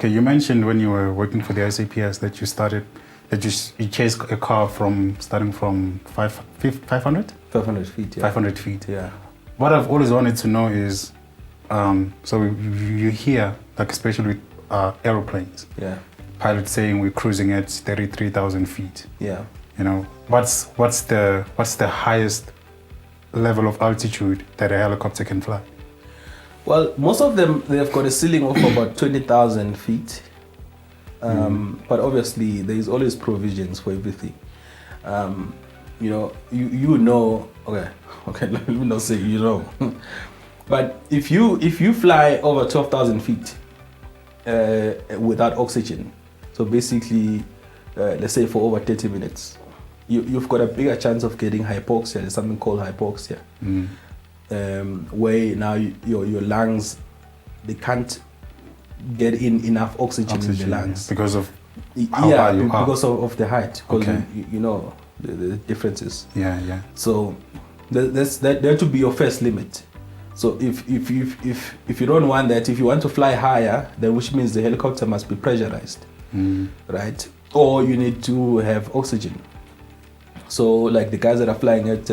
Okay, you mentioned when you were working for the SAPS that you chased a car starting from 500? 500 feet, yeah. 500 feet. Yeah. What I've always wanted to know is, so you hear, like especially with aeroplanes, Yeah. pilots saying we're cruising at 33,000 feet. Yeah. You know, what's the highest level of altitude that a helicopter can fly? Well, most of them, they've got a ceiling of about 20,000 feet. But obviously, there is always provisions for everything. You know, okay, let me not say you know. But if you fly over 12,000 feet without oxygen, so basically, let's say for over 30 minutes, you've got a bigger chance of getting hypoxia. There's something called hypoxia, where now your lungs, they can't get in enough oxygen in the lungs. Yeah. Because of how high you are. Because of the height. Because Okay. you know the differences. Yeah. So that to be your first limit. So if you don't want that, if you want to fly higher, then which means the helicopter must be pressurized, right? Or you need to have oxygen. So like the guys that are flying at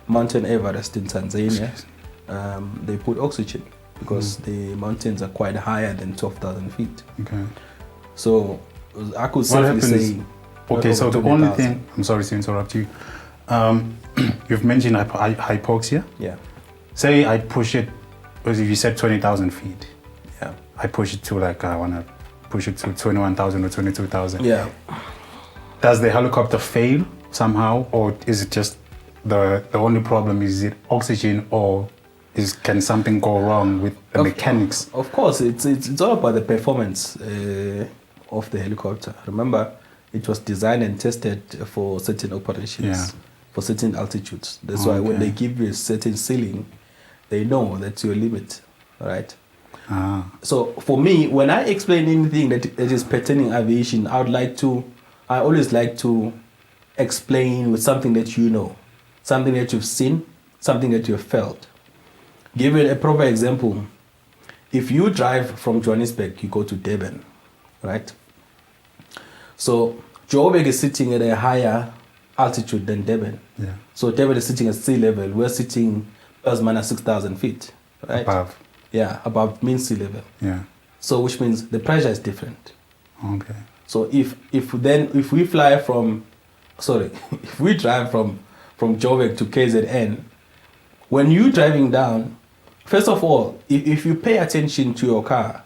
Mountain Everest in Tanzania, they put oxygen because the mountains are quite higher than 12,000 feet. Okay. So I could safely say. Okay, so the only thing, I'm sorry to interrupt you. You've mentioned hypoxia. Yeah. Say I push it, as you said 20,000 feet. Yeah. I push it to I want to push it to 21,000 or 22,000. Yeah. Does the helicopter fail somehow, or is it just the only problem is it oxygen, or can something go wrong with the mechanics? Of course, it's all about the performance of the helicopter. Remember, it was designed and tested for certain operations, for certain altitudes. That's why when they give you a certain ceiling, they know that's your limit, right? So for me, when I explain anything that is pertaining aviation, I always like to explain with something that you know, something that you've seen, something that you've felt. Give you a proper example. If you drive from Johannesburg, you go to Durban, right? So Joburg is sitting at a higher altitude than Durban. Yeah. So Durban is sitting at sea level. We're sitting plus minus 6,000 feet, right? Above. Yeah, above mean sea level. Yeah. So which means the pressure is different. Okay. So if we drive from Joburg to KZN, when you're driving down, first of all, if you pay attention to your car,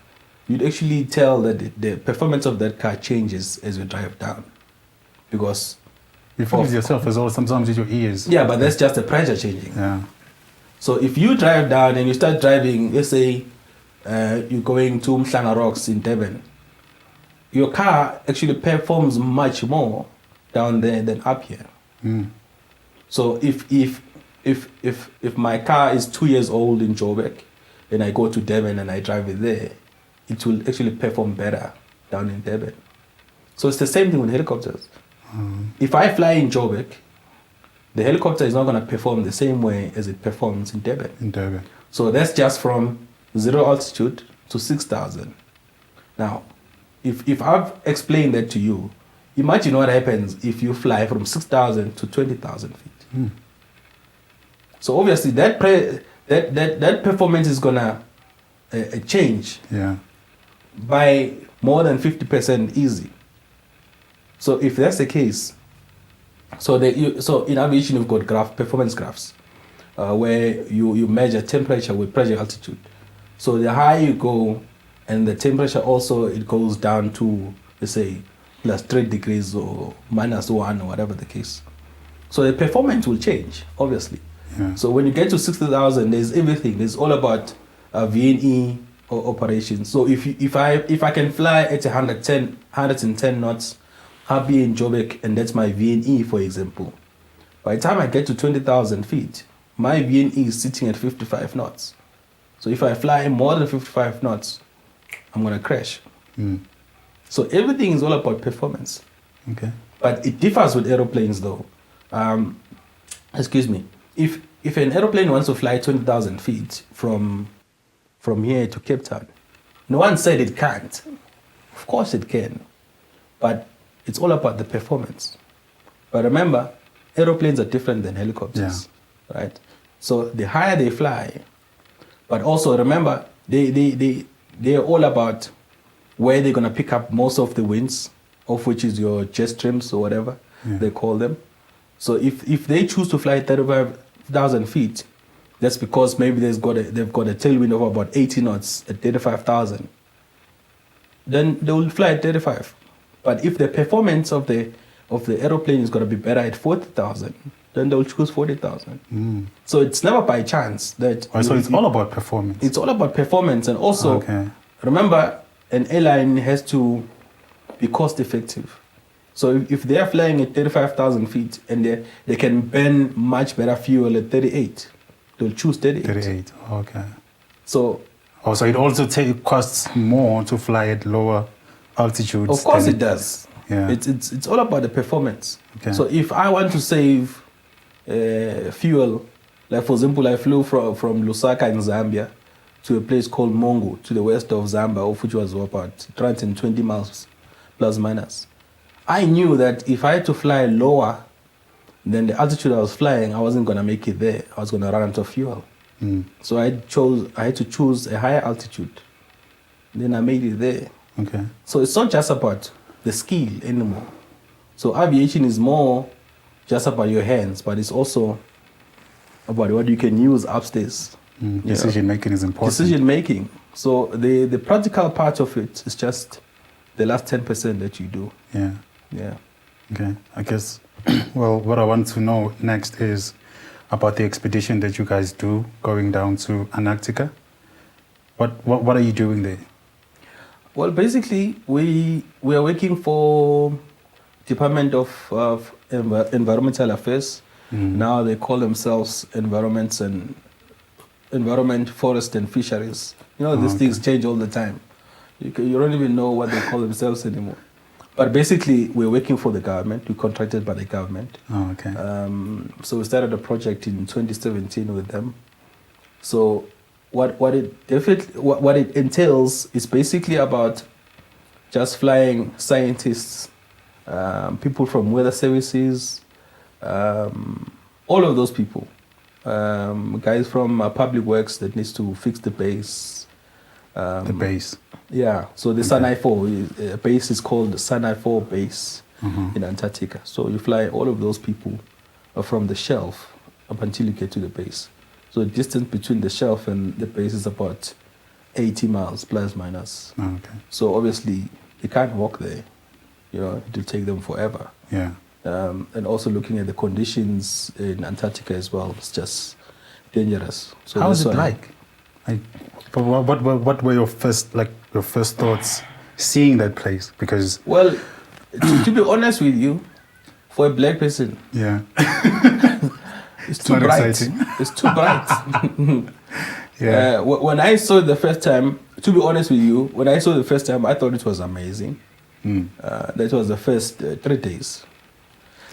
you'd actually tell that the performance of that car changes as you drive down. Because you feel it yourself as well, sometimes with your ears. Yeah, but that's just the pressure changing. Yeah. So if you drive down and you start driving, let's say you're going to Mhlanga Rocks in Durban, your car actually performs much more down there than up here. So if my car is 2 years old in Joburg and I go to Durban and I drive it there, it will actually perform better down in Durban. So it's the same thing with helicopters. If I fly in Joburg, the helicopter is not going to perform the same way as it performs in Durban. In Durban. So that's just from 0 altitude to 6,000. Now, if I've explained that to you, imagine what happens if you fly from 6,000 to 20,000 feet. So obviously that performance is gonna change by more than 50% easy. So if that's the case, so in aviation you've got performance graphs where you measure temperature with pressure altitude. So the higher you go, and the temperature also it goes down to, let's say, plus 3 degrees or minus 1 or whatever the case. So the performance will change, obviously. Yeah. So when you get to 60,000, there's everything. There's all about VNE or operations. So if I can fly at 110 knots, I'll be in Joburg, and that's my VNE, for example. By the time I get to 20,000 feet, my VNE is sitting at 55 knots. So if I fly more than 55 knots, I'm going to crash. So everything is all about performance. Okay. But it differs with aeroplanes, though. Excuse me. If an aeroplane wants to fly 20,000 feet from here to Cape Town, no one said it can't. Of course it can, but it's all about the performance. But remember, aeroplanes are different than helicopters, right? So the higher they fly, but also remember, they're all about where they're going to pick up most of the winds, of which is your jet streams or whatever they call them. So if they choose to fly 35,000 feet, that's because maybe they've got a tailwind of about 80 knots at 35,000. Then they will fly at 35. But if the performance of the aeroplane is going to be better at 40,000, then they'll choose 40,000. So it's never by chance that. So it's all about performance. It's all about performance, and also remember, an airline has to be cost effective. So if they are flying at 35,000 feet and they can burn much better fuel at 38, they'll choose 38. 38. Okay. So. Also, it also costs more to fly at lower altitudes. Of course, it does. Yeah. It's all about the performance. Okay. So if I want to save fuel, like for example, I flew from Lusaka in Zambia to a place called Mongo to the west of Zambia, which was about 320 miles plus minus. I knew that if I had to fly lower than the altitude I was flying, I wasn't going to make it there. I was going to run out of fuel. So I had to choose a higher altitude. Then I made it there. Okay. So it's not just about the skill anymore. So aviation is more just about your hands, but it's also about what you can use upstairs. Decision making is important. Decision making. So the practical part of it is just the last 10% that you do. Yeah. Yeah. Okay. I guess, well, what I want to know next is about the expedition that you guys do going down to Antarctica. What are you doing there? Well, basically, we are working for Department of Environmental Affairs. Now they call themselves Environment, Forest and Fisheries. You know, these things change all the time. You don't even know what they call themselves anymore. But basically, we're working for the government. We're contracted by the government. Oh, okay. So we started a project in 2017 with them. So what it entails is basically about just flying scientists, people from weather services, all of those people, guys from public works that needs to fix the base. The base. Yeah, so the Sanai 4 base is called the Sanai 4 base in Antarctica. So you fly all of those people from the shelf up until you get to the base. So the distance between the shelf and the base is about 80 miles plus minus. Oh, okay. So obviously they can't walk there. You know, it will take them forever. Yeah. And also looking at the conditions in Antarctica as well, it's just dangerous. So how is it like? What were your first thoughts seeing that place? Because well, to be honest with you, for a black person, yeah, it's too bright. Exciting. It's too bright. Yeah. When I saw it the first time, to be honest with you, when I saw it the first time, I thought it was amazing. That was the first 3 days.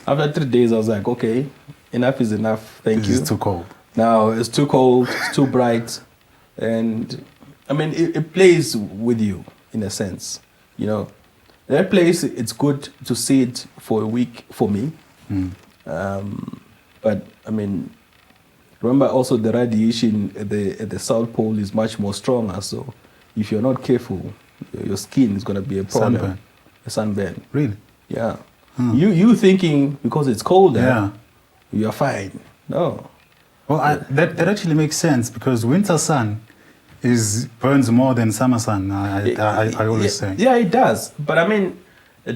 After 3 days, I was like, okay, enough is enough. Thank you. It's too cold. Now it's too cold. It's too bright. And I mean, it plays with you in a sense, you know. That place, it's good to see it for a week for me. But I mean, remember also the radiation at the South Pole is much more stronger. So if you're not careful, your skin is going to be a problem. Sunburn. A sunburn. Really? Yeah. You thinking because it's colder, you're fine. No. Well, that actually makes sense because winter sun burns more than summer sun. I always say. Yeah, it does. But I mean,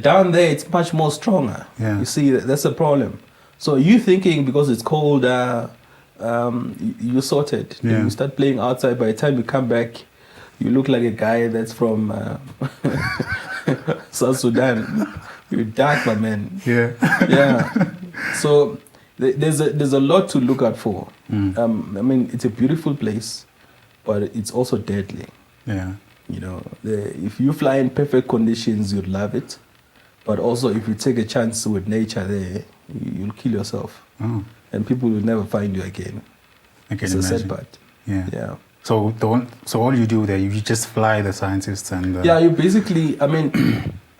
down there it's much more stronger. Yeah. You see, that's the problem. So you thinking because it's cold, you sorted. Yeah. You start playing outside. By the time you come back, you look like a guy that's from South Sudan. You're dark, my man. Yeah. Yeah. So there's a lot to look out for. I mean, it's a beautiful place, but it's also deadly. Yeah. You know, if you fly in perfect conditions, you'd love it. But also, if you take a chance with nature there, you'll kill yourself. Oh. And people will never find you again. I can It's imagine. a sad part. Yeah. Yeah. So so all you do there, you just fly the scientists and Yeah, you basically. I mean,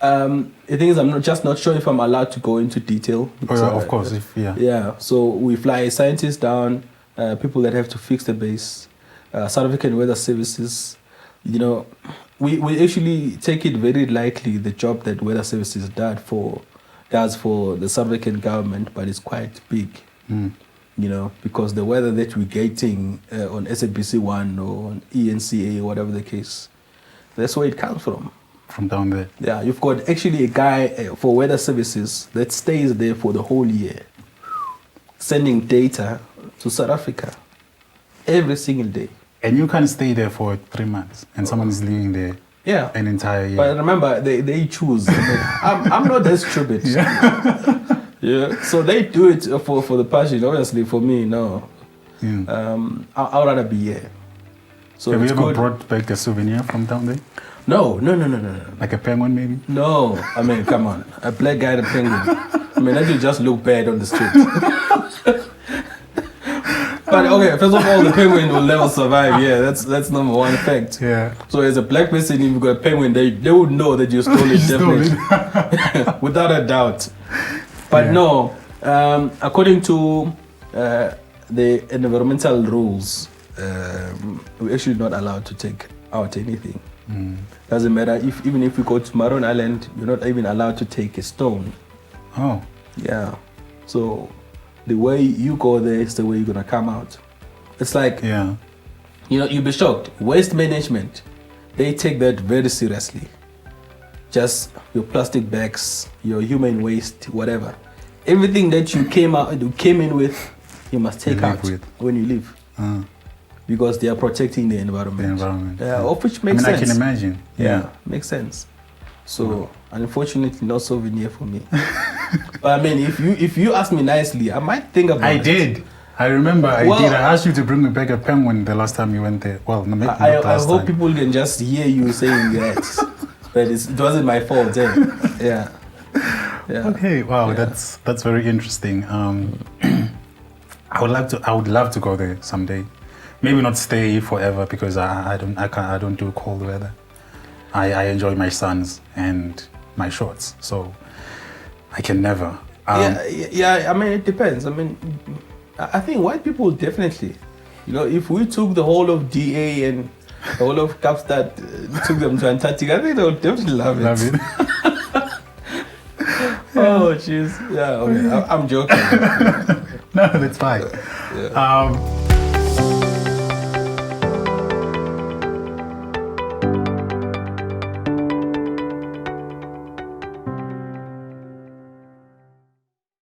the thing is, I'm not sure if I'm allowed to go into detail. Oh, yeah, of course, Yeah, so we fly scientists down, people that have to fix the base, South African Weather Services. You know, we actually take it very lightly, the job that Weather Services does for the South African government, but it's quite big. You know, because the weather that we're getting on SABC 1 or on ENCA, whatever the case, that's where it comes from. From down there. Yeah, you've got actually a guy for weather services that stays there for the whole year, sending data to South Africa every single day. And you can stay there for 3 months, and someone is living there an entire year. But remember, they choose. I'm not that stupid. Yeah. So they do it for the passion. Obviously, for me, no. I'd rather be here. So have you ever brought back a souvenir from down there? No. Like a penguin, maybe? No. I mean, come on. A black guy and a penguin. I mean, that would just look bad on the street. But okay, first of all, the penguin will never survive. Yeah, that's number one fact. Yeah. So as a black person, if you've got a penguin, they would know that you stole it, definitely. Without a doubt. But no, according to the environmental rules, we're actually not allowed to take out anything. Doesn't matter even if we go to Maroon Island, you're not even allowed to take a stone. Oh. Yeah. So the way you go there is the way you're gonna come out. It's like, yeah, you know, you'll be shocked. Waste management, they take that very seriously. Just your plastic bags, your human waste, whatever. Everything that you came in with, you must take out when you leave. Because they are protecting the environment. Of which makes sense. I can imagine. Yeah, makes sense. So unfortunately, no souvenir for me. But I mean, if you ask me nicely, I might think about it. I did. I remember I did. I asked you to bring me back a penguin the last time you went there. Well, maybe not last time. I hope people can just hear you saying that. But it wasn't my fault. Yeah. Okay. Wow. Yeah. That's very interesting. I would love to go there someday. Maybe not stay forever because I don't do cold weather. I enjoy my suns and my shorts, so I can never. Yeah. I mean, it depends. I mean, I think white people definitely. You know, if we took the whole of DA and the whole of Kapstad, took them to Antarctica, I think they would definitely love it. Oh, jeez. Yeah. Okay. I'm joking. No, that's fine. Yeah.